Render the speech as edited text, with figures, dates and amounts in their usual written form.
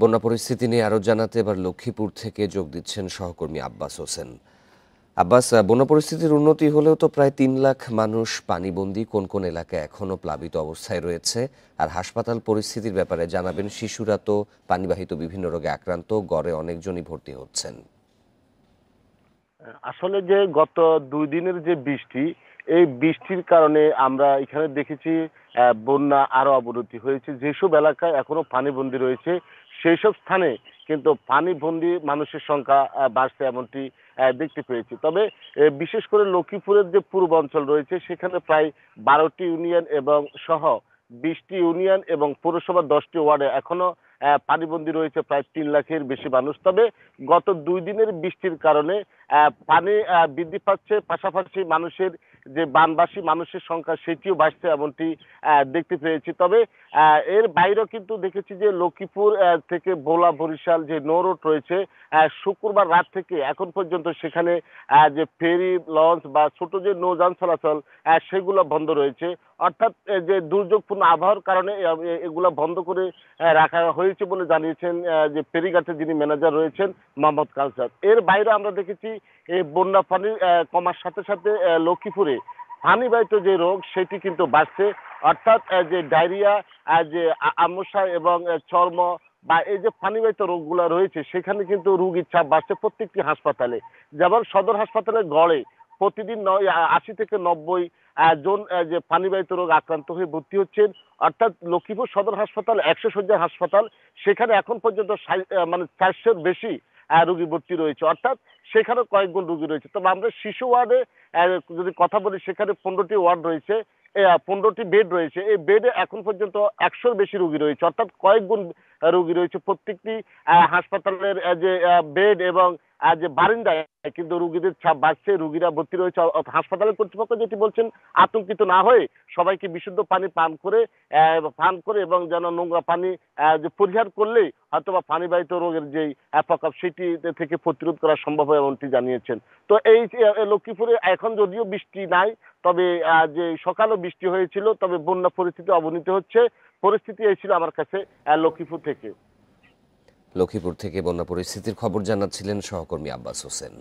বন্যা পরিস্থিতি নিয়ে আরও জানাতে এবার লক্ষ্মীপুর থেকে যোগ দিচ্ছেন সহকর্মী আব্বাস হোসেন। আব্বাস, বন্যা পরিস্থিতির উন্নতি হলেও তো প্রায় ৩ লাখ মানুষ পানিবন্দী, কোন কোন এলাকায় এখনও প্লাবিত অবস্থায় রয়েছে? আর হাসপাতাল পরিস্থিতির ব্যাপারে জানাবেন। শিশুরা তো পানিবাহিত বিভিন্ন রোগে আক্রান্ত, গড়ে অনেকজনই ভর্তি হচ্ছেন। আসলে যে গত ২ দিনের যে বৃষ্টি, এই বৃষ্টির কারণে আমরা এখানে দেখেছি বন্যা আরো অবনতি হয়েছে। যেসব এলাকায় এখনো পানিবন্দী রয়েছে সেই সব স্থানে কিন্তু পানিবন্দী মানুষের সংখ্যা বাড়ছে এমনটি দেখতে পেয়েছি। তবে বিশেষ করে লক্ষ্মীপুরের যে পূর্বাঞ্চল রয়েছে সেখানে প্রায় ১২টি ইউনিয়ন এবং সহ ২০টি ইউনিয়ন এবং পৌরসভার ১০টি ওয়ার্ডে এখনো পানিবন্দী রয়েছে প্রায় ৩ লাখের বেশি মানুষ। তবে গত ২ দিনের বৃষ্টির কারণে পানি বৃদ্ধি পাচ্ছে, পাশাপাশি মানুষের যে বানবাসী মানুষের সংখ্যা সেটিও বাড়ছে এমনটি দেখতে পেয়েছি। তবে এর বাইরেও কিন্তু দেখেছি যে লক্ষ্মীপুর থেকে ভোলা বরিশাল যে নৌ রুট রয়েছে, শুক্রবার রাত থেকে এখন পর্যন্ত সেখানে যে ফেরি লঞ্চ বা ছোট যে নৌযান চলাচল সেগুলো বন্ধ রয়েছে। অর্থাৎ যে দুর্যোগপূর্ণ আবহাওয়ার কারণে এগুলা বন্ধ করে রাখা হয়েছে বলে জানিয়েছেন যে ফেরিঘাটের যিনি ম্যানেজার রয়েছেন মোহাম্মদ কাউসার। এর বাইরে আমরা দেখেছি এই বন্যা পানি কমার সাথে সাথে লক্ষ্মীপুরে পানিবাহিত যে রোগ সেটি কিন্তু বাড়ছে। অর্থাৎ যে ডায়রিয়া, যে আমশা এবং চর্ম বা এই যে পানিবাহিত রোগগুলো রয়েছে সেখানে কিন্তু রোগীর চাপ বাড়ছে প্রত্যেকটি হাসপাতালে। যেমন সদর হাসপাতালে গড়ে প্রতিদিন ৮০ থেকে ৯০ জন যে পানিবাহিত রোগ আক্রান্ত হয়ে ভর্তি হচ্ছেন। অর্থাৎ লক্ষ্মীপুর সদর হাসপাতাল ১০০ শয্যার হাসপাতাল, সেখানে এখন পর্যন্ত মানে ৪০০-র বেশি রোগী ভর্তি রয়েছে। অর্থাৎ সেখানে কয়েক গুণ রোগী রয়েছে। তবে আমরা শিশু ওয়ার্ডে যদি কথা বলি সেখানে ১৫টি ওয়ার্ড রয়েছে, ১৫টি বেড রয়েছে। এই বেডে এখন পর্যন্ত ১০০-র বেশি রোগী রয়েছে। অর্থাৎ কয়েক গুণ রোগী রয়েছে। প্রত্যেকটি হাসপাতালের যে বেড এবং যে বারিন্দায় কিন্তু রোগীদের চাপ বাড়ছে, রোগীরা ভর্তি রয়েছে। হাসপাতালের কর্তৃপক্ষ যেটি বলছেন, আতঙ্কিত না হয়ে সবাইকে বিশুদ্ধ পানি পান করে এবং যেন নোংরা পানি যে পরিহার করলেই হয়তোবা পানিবাহিত রোগের যেই প্রকোপ সেটি থেকে প্রতিরোধ করা সম্ভব হয় এমনটি জানিয়েছেন। তো এই যে লক্ষ্মীপুরে এখন যদিও বৃষ্টি নাই, তবে যে সকালেও বৃষ্টি হয়েছিল, তবে বন্যা পরিস্থিতি অবনতি হচ্ছে। পরিস্থিতি এই ছিল আমার কাছে লক্ষ্মীপুর থেকে। লক্ষ্মীপুর থেকে বন্যা পরিস্থিতির খবর জানাচ্ছিলেন সহকর্মী আব্বাস হোসেন।